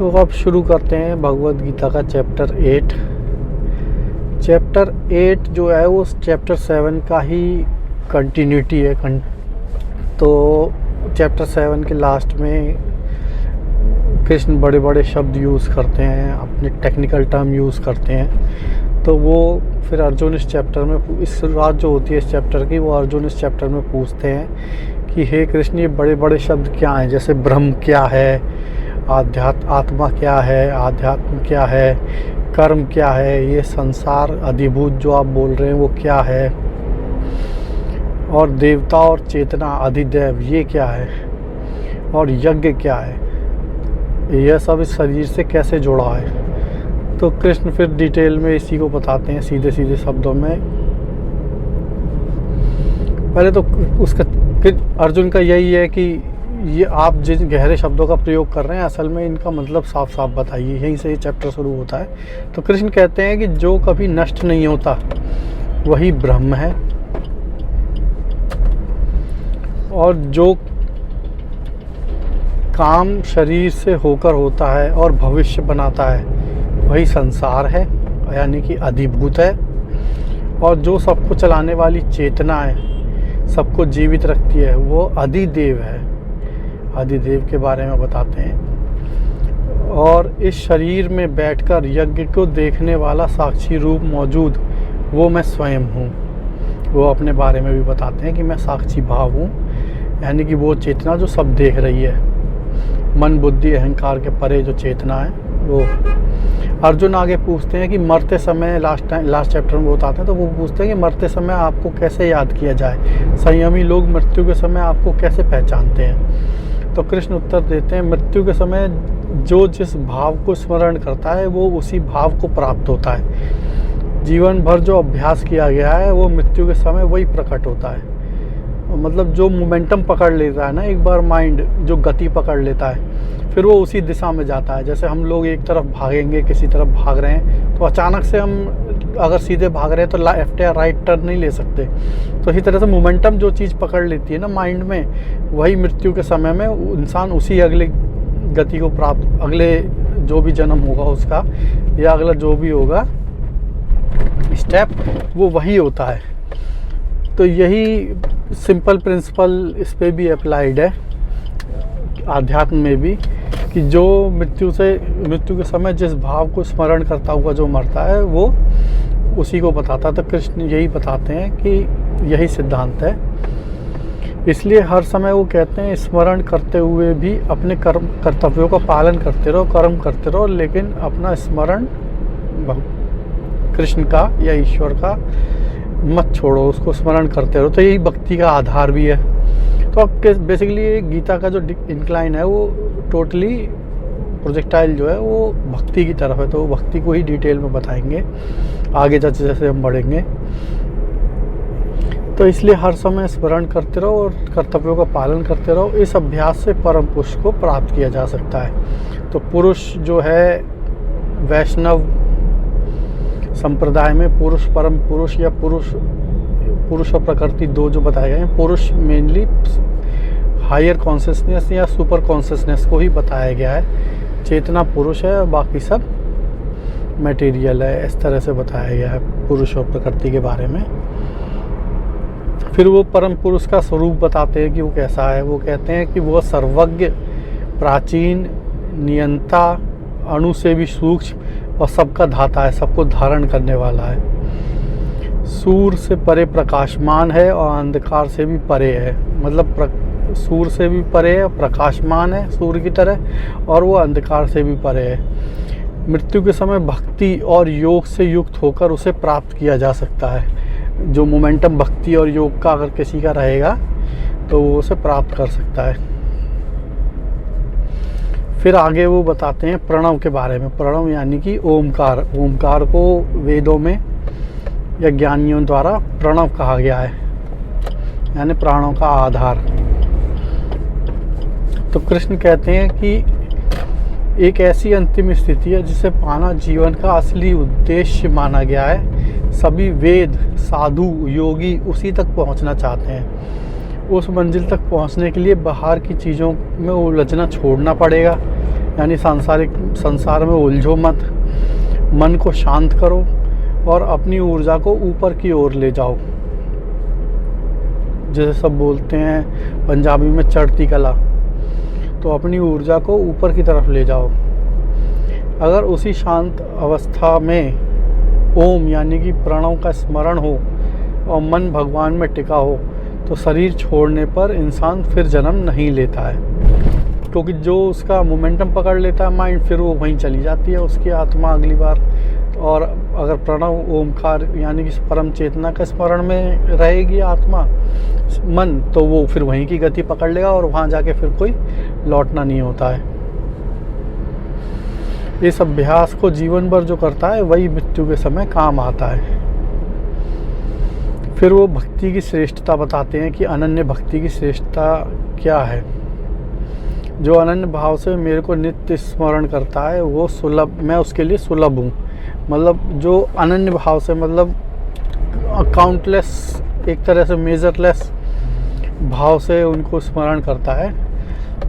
तो अब शुरू करते हैं भगवद गीता का चैप्टर 8। चैप्टर 8 जो है वो चैप्टर 7 का ही कंटिन्यूटी है। तो चैप्टर 7 के लास्ट में कृष्ण बड़े बड़े शब्द यूज़ करते हैं, अपने टेक्निकल टर्म यूज़ करते हैं। तो वो फिर अर्जुन इस चैप्टर में, इस शुरुआत जो होती है इस चैप्टर की, वो अर्जुन इस चैप्टर में पूछते हैं कि हे कृष्ण, ये बड़े बड़े शब्द क्या हैं? जैसे ब्रह्म क्या है, आत्मा क्या है, आध्यात्म क्या है, कर्म क्या है, ये संसार अधिभूत जो आप बोल रहे हैं वो क्या है, और देवता और चेतना अधिदैव ये क्या है, और यज्ञ क्या है, यह सब इस शरीर से कैसे जुड़ा है। तो कृष्ण फिर डिटेल में इसी को बताते हैं सीधे सीधे शब्दों में। पहले तो उसका अर्जुन का यही है कि ये आप जिन गहरे शब्दों का प्रयोग कर रहे हैं असल में इनका मतलब साफ साफ बताइए। यहीं से ये चैप्टर शुरू होता है। तो कृष्ण कहते हैं कि जो कभी नष्ट नहीं होता वही ब्रह्म है, और जो काम शरीर से होकर होता है और भविष्य बनाता है वही संसार है, यानी कि अधिभूत है। और जो सबको चलाने वाली चेतना है, सबको जीवित रखती है, वो अधिदेव है। अधिदेव के बारे में बताते हैं। और इस शरीर में बैठकर यज्ञ को देखने वाला साक्षी रूप मौजूद, वो मैं स्वयं हूँ। वो अपने बारे में भी बताते हैं कि मैं साक्षी भाव हूँ, यानी कि वो चेतना जो सब देख रही है, मन बुद्धि अहंकार के परे जो चेतना है वो। अर्जुन आगे पूछते हैं कि मरते समय, लास्ट चैप्टर में वो बताते हैं, तो वो पूछते हैं कि मरते समय आपको कैसे याद किया जाए, संयमी लोग मृत्यु के समय आपको कैसे पहचानते हैं। तो कृष्ण उत्तर देते हैं, मृत्यु के समय जो जिस भाव को स्मरण करता है वो उसी भाव को प्राप्त होता है। जीवन भर जो अभ्यास किया गया है वो मृत्यु के समय वही प्रकट होता है। मतलब जो मोमेंटम पकड़ लेता है ना, एक बार माइंड जो गति पकड़ लेता है, फिर वो उसी दिशा में जाता है। जैसे हम लोग एक तरफ भागेंगे, किसी तरफ भाग रहे हैं, तो अचानक से हम अगर सीधे भाग रहे हैं तो लेफ्ट या राइट टर्न नहीं ले सकते। तो इसी तरह से मोमेंटम जो चीज़ पकड़ लेती है ना माइंड में, वही मृत्यु के समय में इंसान उसी अगले गति को प्राप्त, अगले जो भी जन्म होगा उसका, या अगला जो भी होगा स्टेप, वो वही होता है। तो यही सिंपल प्रिंसिपल इस पे भी अप्लाइड है आध्यात्म में भी, कि जो मृत्यु के समय जिस भाव को स्मरण करता हुआ जो मरता है वो उसी को बताता है। तो कृष्ण यही बताते हैं कि यही सिद्धांत है। इसलिए हर समय वो कहते हैं स्मरण करते हुए भी अपने कर्तव्यों का पालन करते रहो, कर्म करते रहो, लेकिन अपना स्मरण कृष्ण का या ईश्वर का मत छोड़ो, उसको स्मरण करते रहो। तो यही भक्ति का आधार भी है। तो अब बेसिकली गीता का जो इंक्लाइन है वो टोटली प्रोजेक्टाइल जो है वो भक्ति की तरफ है। तो भक्ति को ही डिटेल में बताएंगे आगे जैसे जैसे हम बढ़ेंगे। तो इसलिए हर समय स्मरण करते रहो और कर्तव्यों का पालन करते रहो। इस अभ्यास से परम पुरुष को प्राप्त किया जा सकता है। तो पुरुष जो है वैष्णव संप्रदाय में पुरुष, परम पुरुष या पुरुष और प्रकृति दो जो बताए गए हैं। पुरुष मेनली हायर कॉन्शियसनेस या सुपर कॉन्शियसनेस को ही बताया गया है। चेतना पुरुष है और बाकी सब मटेरियल है, इस तरह से बताया गया है पुरुष और प्रकृति के बारे में। फिर वो परम पुरुष का स्वरूप बताते हैं कि वो कैसा है। वो कहते हैं कि वो सर्वज्ञ, प्राचीन, नियंता, अणु से भी सूक्ष्म और सबका धाता है, सबको धारण करने वाला है। सूर्य से परे प्रकाशमान है और अंधकार से भी परे है। मतलब सूर्य से भी परे है, प्रकाशमान है सूर्य की तरह, और वो अंधकार से भी परे है। मृत्यु के समय भक्ति और योग से युक्त होकर उसे प्राप्त किया जा सकता है। जो मोमेंटम भक्ति और योग का अगर किसी का रहेगा तो वो उसे प्राप्त कर सकता है। फिर आगे वो बताते हैं प्रणव के बारे में। प्रणव यानी कि ओमकार। ओमकार को वेदों में या ज्ञानियों द्वारा प्रणव कहा गया है, यानी प्राणों का आधार। तो कृष्ण कहते हैं कि एक ऐसी अंतिम स्थिति है जिसे पाना जीवन का असली उद्देश्य माना गया है। सभी वेद, साधु, योगी उसी तक पहुंचना चाहते हैं। उस मंजिल तक पहुंचने के लिए बाहर की चीज़ों में उलझना छोड़ना पड़ेगा, यानी संसार में उलझो मत, मन को शांत करो और अपनी ऊर्जा को ऊपर की ओर ले जाओ। जैसे सब बोलते हैं पंजाबी में चढ़ती कला, तो अपनी ऊर्जा को ऊपर की तरफ ले जाओ। अगर उसी शांत अवस्था में ओम यानी कि प्रणव का स्मरण हो और मन भगवान में टिका हो, तो शरीर छोड़ने पर इंसान फिर जन्म नहीं लेता है, क्योंकि जो उसका मोमेंटम पकड़ लेता है माइंड, फिर वो वहीं चली जाती है उसकी आत्मा अगली बार। और अगर प्रणव ओमकार यानी कि परम चेतना के स्मरण में रहेगी आत्मा मन, तो वो फिर वहीं की गति पकड़ लेगा और वहाँ जाके फिर कोई लौटना नहीं होता है। इस अभ्यास को जीवन भर जो करता है वही मृत्यु के समय काम आता है। फिर वो भक्ति की श्रेष्ठता बताते हैं कि अनन्य भक्ति की श्रेष्ठता क्या है। जो अनन्य भाव से मेरे को नित्य स्मरण करता है वो सुलभ, मैं उसके लिए सुलभ हूँ। मतलब जो अनन्य भाव से, मतलब काउंटलेस, एक तरह से मेजरलेस भाव से उनको स्मरण करता है,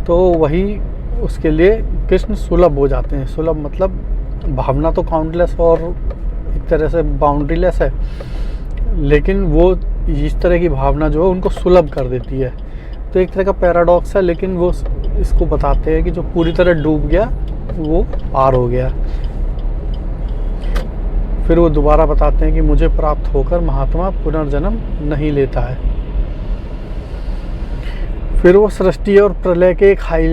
तो वही उसके लिए कृष्ण सुलभ हो जाते हैं। सुलभ मतलब भावना तो काउंटलेस और एक तरह से बाउंड्रीलेस है, लेकिन वो इस तरह की भावना जो है उनको सुलभ कर देती है। तो एक तरह का पैराडॉक्स है, लेकिन वो इसको बताते हैं कि जो पूरी तरह डूब गया वो पार हो गया। फिर वो दोबारा बताते हैं कि मुझे प्राप्त होकर महात्मा पुनर्जन्म नहीं लेता है। फिर वो सृष्टि और प्रलय के एक हाई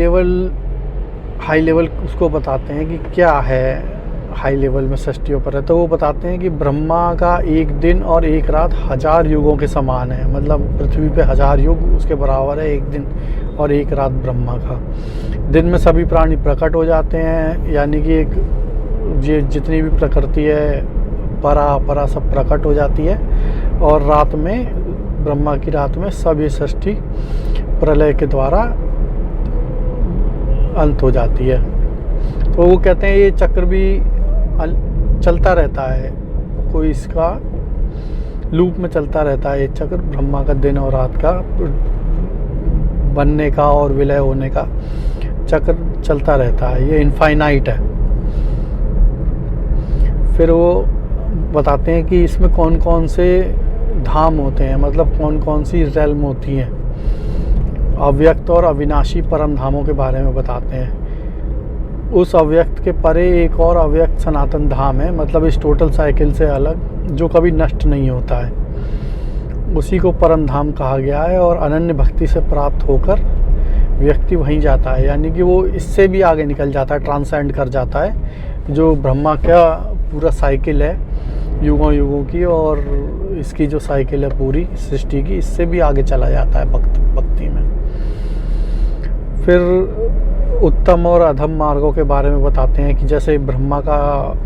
लेवल उसको बताते हैं कि क्या है हाई लेवल में सृष्टि और प्रलय। तो वो बताते हैं कि ब्रह्मा का एक दिन और एक रात 1000 युगों के समान है। मतलब पृथ्वी पे 1000 युग उसके बराबर है एक दिन और एक रात ब्रह्मा का। दिन में सभी प्राणी प्रकट हो जाते हैं, यानी कि एक ये जितनी भी प्रकृति है परा सब प्रकट हो जाती है, और रात में ब्रह्मा की रात में सब ये सृष्टि प्रलय के द्वारा अंत हो जाती है। तो वो कहते हैं ये चक्र भी चलता रहता है, कोई इसका लूप में चलता रहता है ये चक्र, ब्रह्मा का दिन और रात का बनने का और विलय होने का चक्र चलता रहता है, ये इनफाइनाइट है। फिर वो बताते हैं कि इसमें कौन कौन से धाम होते हैं, मतलब कौन कौन सी रेल्म होती हैं। अव्यक्त और अविनाशी परम धामों के बारे में बताते हैं। उस अव्यक्त के परे एक और अव्यक्त सनातन धाम है, मतलब इस टोटल साइकिल से अलग, जो कभी नष्ट नहीं होता है, उसी को परम धाम कहा गया है। और अनन्य भक्ति से प्राप्त होकर व्यक्ति वहीं जाता है, यानी कि वो इससे भी आगे निकल जाता है, ट्रांसेंड कर जाता है। जो ब्रह्मा का पूरा साइकिल है युगों युगों की, और इसकी जो साइकिल है पूरी सृष्टि की, इससे भी आगे चला जाता है भक्ति में। फिर उत्तम और अधम मार्गों के बारे में बताते हैं कि जैसे ब्रह्मा का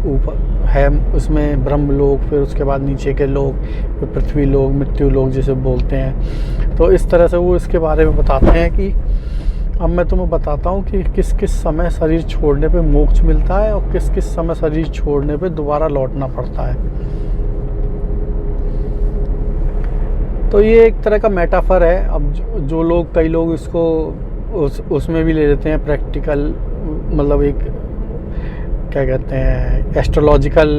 ऊपर है, उसमें ब्रह्मलोक, फिर उसके बाद नीचे के लोग, फिर पृथ्वी लोक, मृत्यु लोक जिसे बोलते हैं। तो इस तरह से वो इसके बारे में बताते हैं कि अब मैं तुम्हें बताता हूँ कि किस किस समय शरीर छोड़ने पे मोक्ष मिलता है और किस किस समय शरीर छोड़ने पे दोबारा लौटना पड़ता है। तो ये एक तरह का मेटाफर है। अब जो लोग, कई लोग इसको उसमें भी ले लेते हैं प्रैक्टिकल, मतलब एक क्या कहते हैं एस्ट्रोलॉजिकल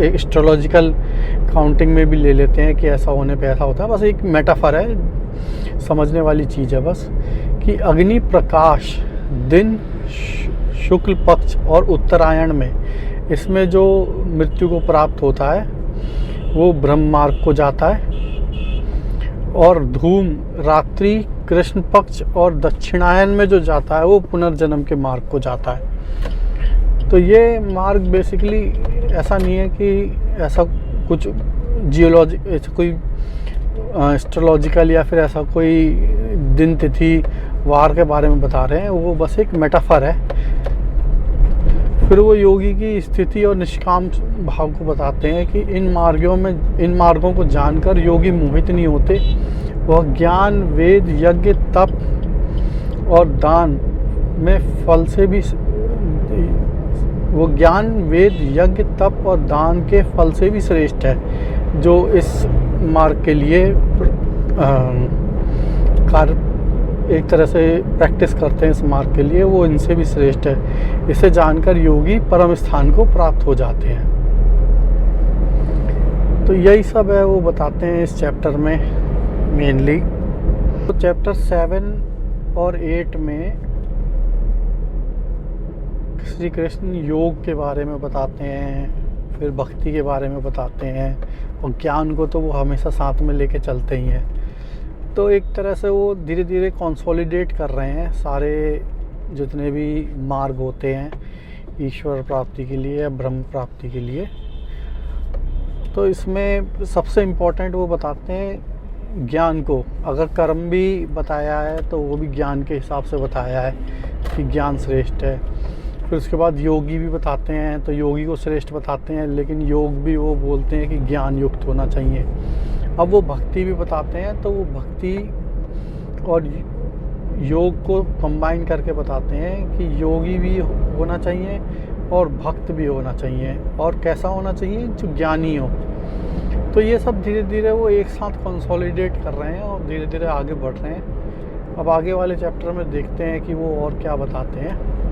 एस्ट्रोलॉजिकल काउंटिंग में भी ले लेते हैं कि ऐसा होने पे ऐसा होता है। बस एक मेटाफर है, समझने वाली चीज़ है बस, कि अग्नि प्रकाश दिन शुक्ल पक्ष और उत्तरायण में, इसमें जो मृत्यु को प्राप्त होता है वो ब्रह्म मार्ग को जाता है, और धूम रात्रि कृष्ण पक्ष और दक्षिणायन में जो जाता है वो पुनर्जन्म के मार्ग को जाता है। तो ये मार्ग बेसिकली ऐसा नहीं है कि ऐसा कुछ ऐसा कोई एस्ट्रोलॉजिकल या फिर ऐसा कोई दिन तिथि वार के बारे में बता रहे हैं, वो बस एक मेटाफर है। फिर वो योगी की स्थिति और निष्काम भाव को बताते हैं कि इन मार्गों को जानकर योगी मोहित नहीं होते। वह ज्ञान वेद यज्ञ तप और दान में फल से भी, वो ज्ञान वेद यज्ञ तप और दान के फल से भी श्रेष्ठ है, जो इस मार्ग के लिए कार्य एक तरह से प्रैक्टिस करते हैं इस मार्ग के लिए, वो इनसे भी श्रेष्ठ है। इसे जानकर योगी परम स्थान को प्राप्त हो जाते हैं। तो यही सब है वो बताते हैं इस चैप्टर में मेनली। तो चैप्टर 7 और 8 में श्री कृष्ण योग के बारे में बताते हैं, फिर भक्ति के बारे में बताते हैं, और ज्ञान को तो वो हमेशा साथ में लेके चलते ही हैं। तो एक तरह से वो धीरे धीरे कंसोलिडेट कर रहे हैं सारे जितने भी मार्ग होते हैं ईश्वर प्राप्ति के लिए या ब्रह्म प्राप्ति के लिए। तो इसमें सबसे इम्पोर्टेंट वो बताते हैं ज्ञान को। अगर कर्म भी बताया है तो वो भी ज्ञान के हिसाब से बताया है कि ज्ञान श्रेष्ठ है। फिर उसके बाद योगी भी बताते हैं, तो योगी को श्रेष्ठ बताते हैं, लेकिन योग भी वो बोलते हैं कि ज्ञान युक्त होना चाहिए। अब वो भक्ति भी बताते हैं, तो वो भक्ति और योग को कंबाइन करके बताते हैं कि योगी भी होना चाहिए और भक्त भी होना चाहिए, और कैसा होना चाहिए, जो ज्ञानी हो। तो ये सब धीरे धीरे वो एक साथ कंसोलिडेट कर रहे हैं और धीरे धीरे आगे बढ़ रहे हैं। अब आगे वाले चैप्टर में देखते हैं कि वो और क्या बताते हैं।